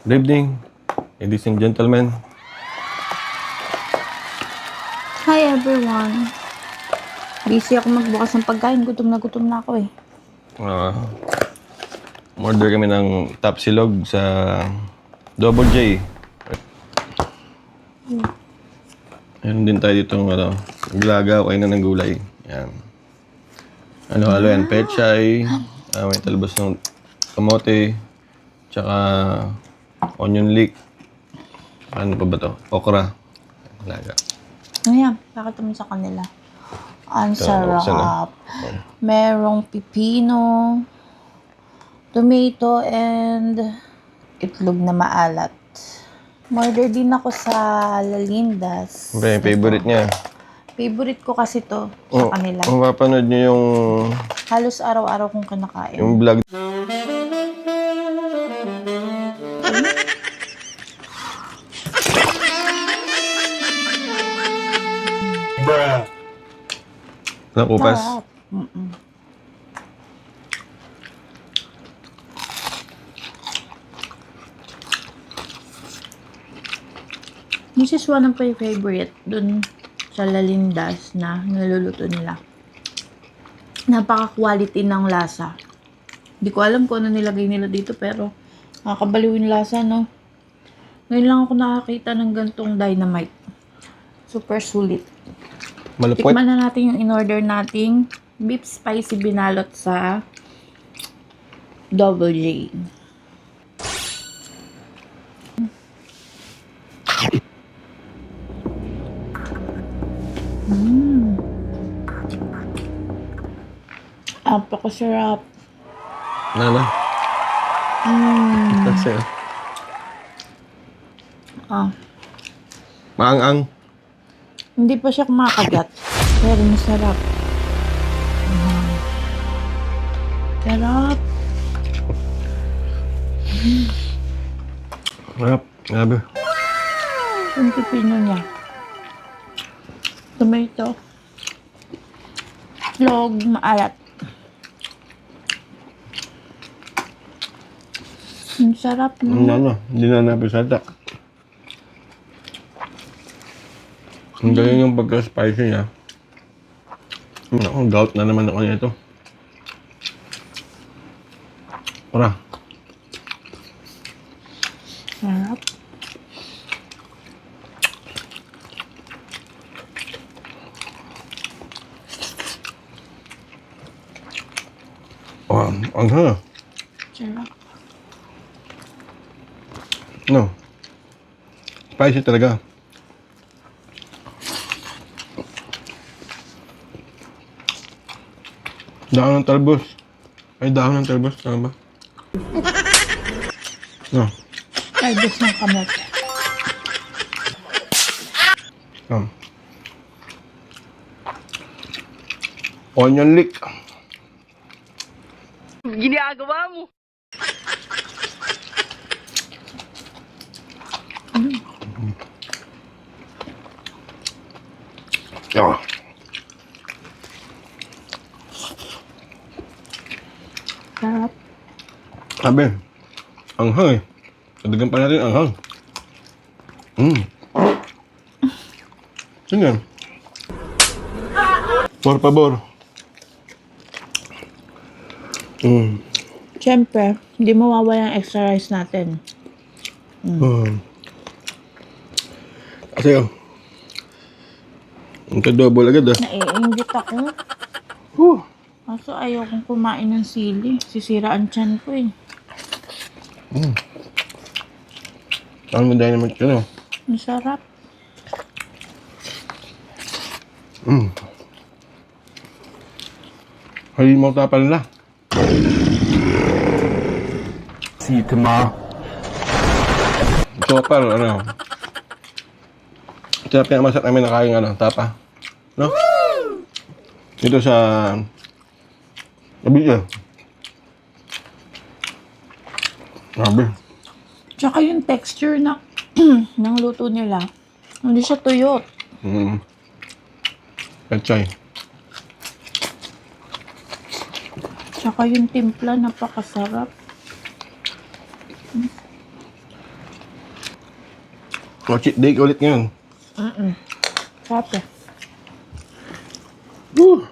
Good evening, ladies and gentlemen. Hi everyone. Busy ako magbukas ng pagkain. Gutom na ako eh. Order kami ng tapsilog sa Double J. Meron din tayo ditong glagaw, kain na ng gulay. Yan. Halo yan, pechay, may talbos ng kamote, tsaka onion leek. Ano pa ba to? Okra. Laga. Ayan, pakita mo sa kanila. Ang Buksan na. sarap. Merong pipino, tomato, and itlog na maalat. Order din ako sa Lalindas. Siyempre, yung favorite niya. Favorite ko kasi to sa kanila. Kung mapapanood niyo yung Halos araw-araw kong kinakain. vlog. Bruh. Walang kupas. Sarap. This is one of my favorite dun sa Lalindas na niluluto nila. Napaka-quality ng lasa. Hindi ko alam kung ano nilagay nila dito pero nakakabaliw yung lasa, no? Ngayon lang ako nakakita ng gantong dynamite. Super sulit. Malapot. Tikman na natin yung in-order nating beef spicy binalot sa Double J. Napakasarap. Nana. Kasi, maang-ang. Hindi pa siya kumakagat. Pero masarap. Sarap. Marap. Grabe. Yung pipino niya. Tomato. Itlog, maalat. Ang sarap, no? Hindi na napisata. Ang galing yung pagka-spicy niya. Ako, gout na naman ako nito. Tara. Sarap. Oh, ang sarap. Sarap. No. Spicy talaga. Dahon ng talbos. Ay, dahon ng talbos. Tama ba? No. Talbos ng kamote. Onion leek. Ginagawa mo. Oh. Sarap. Sabi, anghang eh. Dagdagan pa natin anghang. Yun yan. Por favor. Siyempre, hindi mawawala ang extra rice natin. Kasi ang double agad ah. Naiingit ako. Kaso ayaw kong kumain ng sili. Sisira ang tiyan ko eh. Ang may dynamite ka na. Masarap. Halimaw tapal na. See you tomorrow. Ito par, ano. Ito na pinamasak namin na kayong tapa. No? Dito sa Nabigyan. Grabe. Tsaka yung texture na ng luto nila. Hindi siya tuyot. Pechay. Tsaka yung timpla, napakasarap. O, cheat day ka ulit ngayon. Sabi. Woo!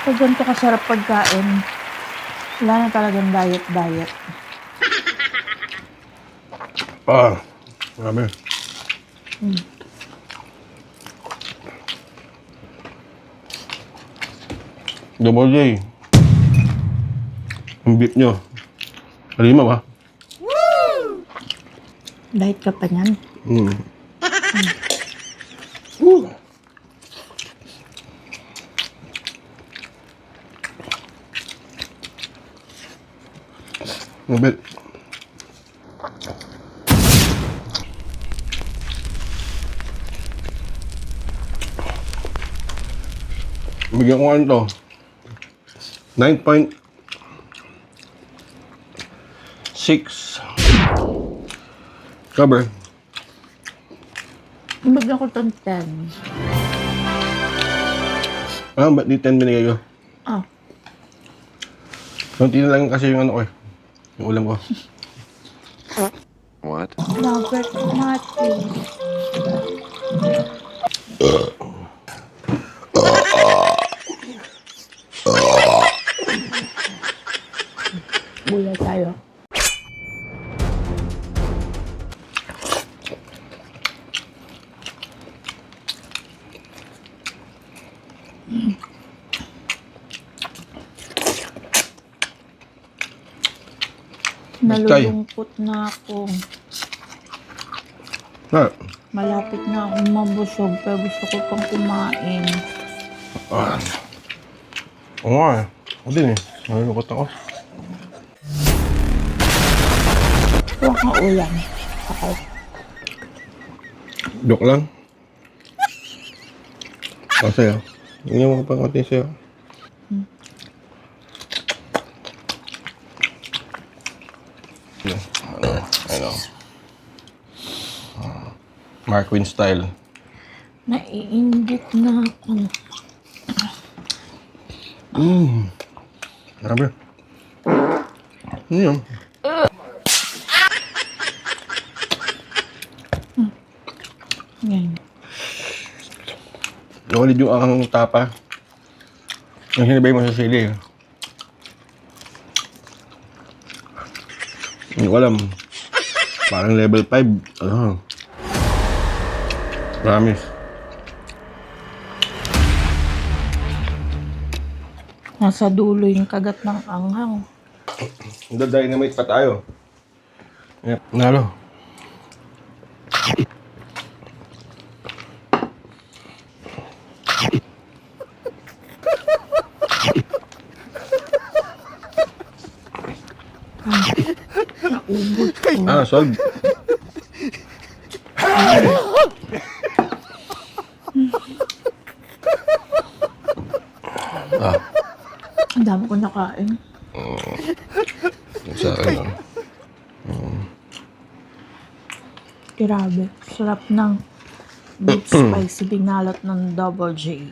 Pag ganito kasarap pagkain, wala na talagang diet. Ah, grabe. Double J. Ang beef nyo. Halima ba? Diet ka pa niyan. Woo! Mabit. Bigyan ko ano to. 9.6 cover. Bigyan ko itong 10. Ah, ba't di 10 binigay ko? Ah, Kunti na lang kasi yung ano ko eh. Yung ulam ko. Robert Mati. Gulay tayo. Nalulungkot na ako. Ha? Malapit na akong mabusog pero gusto ko pang kumain. Ah. Oo nga eh. Ako din eh. Nalulungkot ako. Huwag kang ulam. Okay. Joke lang. Ako sa'yo. Hindi mo pa konti sa'yo. Ano? Mark Quinn style. Naiinggit na ako. Grabe. Ano yun? Yan. Nawalid yung akang tapa. Yung hinabay mo sa sili. Hindi ko alam. Parang level 5. Ano? Promise. Nasa dulo yung kagat ng anghang. Dynamite pa tayo. Yep. Nalo. Naubos ko. Ah, solve. Ang dami ko nakain. Sa akin. Grabe. Sarap ng beef spicy binalot ng Double J.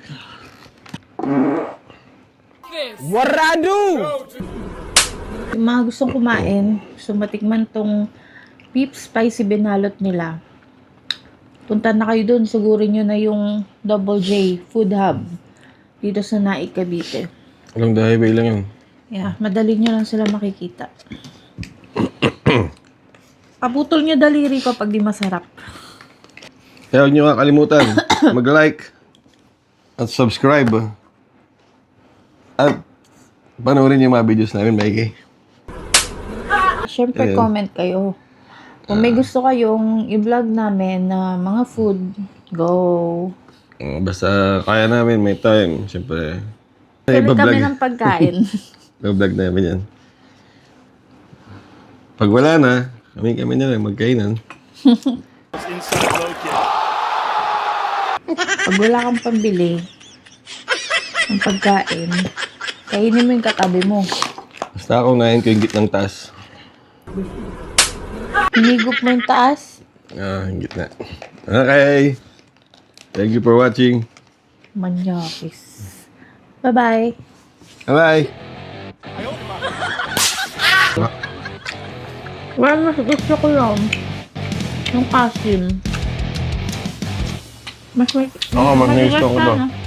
Yung mga gustong kumain, gusto matikman tong beef spicy binalot nila, punta na kayo dun. Sugurin nyo na yung Double J Food Hub dito sa Naik, Cavite. Along the highway lang yun. Yeah, madali nyo lang sila makikita. Paputol nyo daliri ko pag di masarap. Kaya huwag niyo kakalimutan mag-like at subscribe. At panoorin yung mga videos namin, Mikey. Siyempre, Ayan. comment kayo. Kung may gusto kayong i-vlog namin na mga food, go. Basta kaya namin, may time. Siyempre. Kami kami ng pagkain. Iba-vlog namin yan. Pag wala na, kami na lang magkainan. Pag wala kang pambili ng pagkain, kainin mo yung katabi mo. Basta ako nahin ko yung gitnang taas. Hinigop mo yung taas. Yung gitna. Okay. Thank you for watching. Manyakis. Bye-bye. Bye-bye. Well, mas gusto ko yun. Yung asim. Mas may... Oo, mas gusto ko ba? sana.